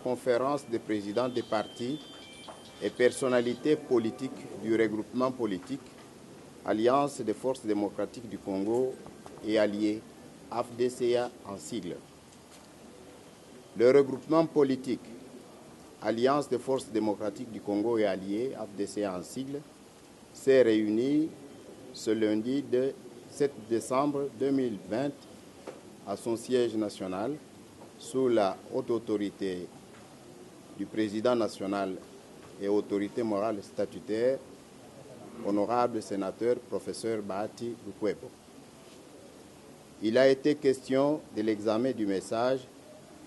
Conférence des présidents des partis et personnalités politiques du regroupement politique Alliance des forces démocratiques du Congo et alliés, AFDCA en sigle. Le regroupement politique Alliance des forces démocratiques du Congo et alliés, AFDCA en sigle, s'est réuni ce lundi 7 décembre 2020 à son siège national sous la haute autorité du président national et autorité morale statutaire, honorable sénateur professeur Bahati Lukwebo. Il a été question de l'examen du message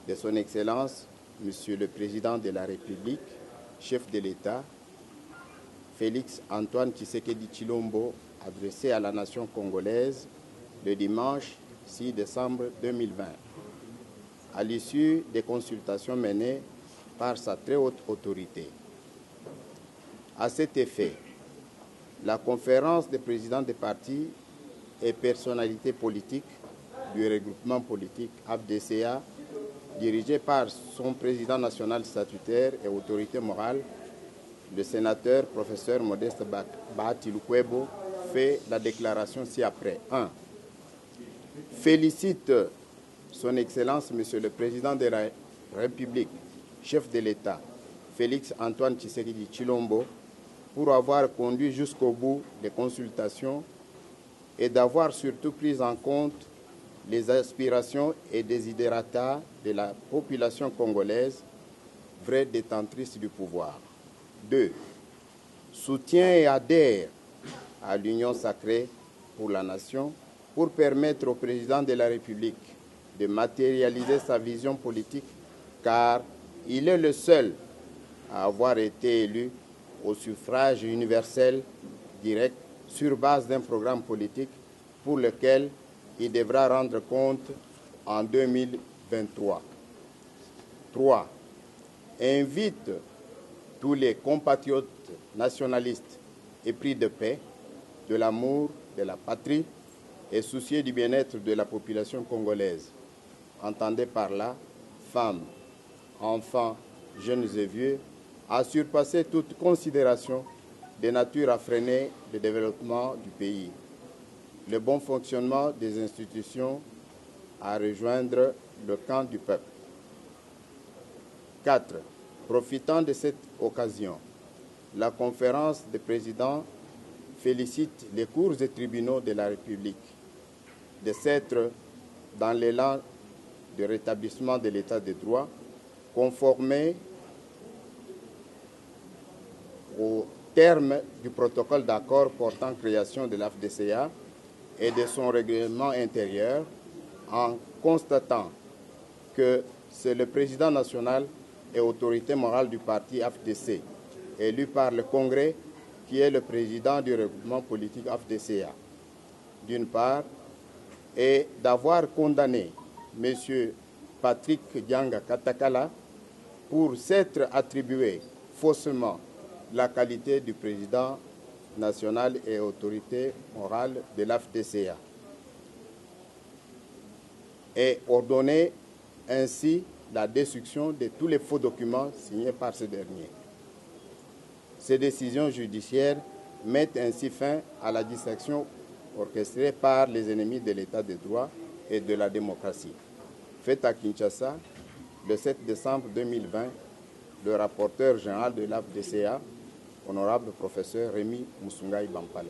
de son Excellence, Monsieur le Président de la République, chef de l'État, Félix Antoine Tshisekedi Tshilombo, adressé à la nation congolaise le dimanche 6 décembre 2020, à l'issue des consultations menées par sa très haute autorité. À cet effet, la conférence des présidents des partis et personnalités politiques du regroupement politique AFDCA, dirigée par son président national statutaire et autorité morale, le sénateur professeur Modeste Bahati Lukwebo, fait la déclaration ci-après. 1. Félicite son Excellence, Monsieur le Président de la République, chef de l'État, Félix Antoine Tshisekedi Tshilombo, pour avoir conduit jusqu'au bout les consultations et d'avoir surtout pris en compte les aspirations et desiderata de la population congolaise, vraie détentrice du pouvoir. 2. Soutient et adhère à l'Union sacrée pour la nation pour permettre au président de la République de matérialiser sa vision politique, car il est le seul à avoir été élu au suffrage universel direct sur base d'un programme politique pour lequel il devra rendre compte en 2023. 3. Invite tous les compatriotes nationalistes épris de paix, de l'amour de la patrie et soucieux du bien-être de la population congolaise. Entendez par là femmes, enfants, jeunes et vieux, à surpasser toute considération de nature à freiner le développement du pays, le bon fonctionnement des institutions, à rejoindre le camp du peuple. 4. Profitant de cette occasion, la conférence des présidents félicite les cours et tribunaux de la République de s'être, dans l'élan de rétablissement de l'état de droit, conformés au terme du protocole d'accord portant création de l'AFDCA et de son règlement intérieur, en constatant que c'est le président national et autorité morale du parti AFDC, élu par le Congrès, qui est le président du regroupement politique AFDCA, d'une part, et d'avoir condamné M. Patrick Dianga Katakala pour s'être attribué faussement la qualité du président national et autorité morale de l'AFDCA, et ordonné ainsi la destruction de tous les faux documents signés par ce dernier. Ces décisions judiciaires mettent ainsi fin à la distraction orchestrée par les ennemis de l'état de droit et de la démocratie. Fait à Kinshasa, le 7 décembre 2020, le rapporteur général de l'AFDCA, honorable professeur Rémi Moussoungaï Bampale.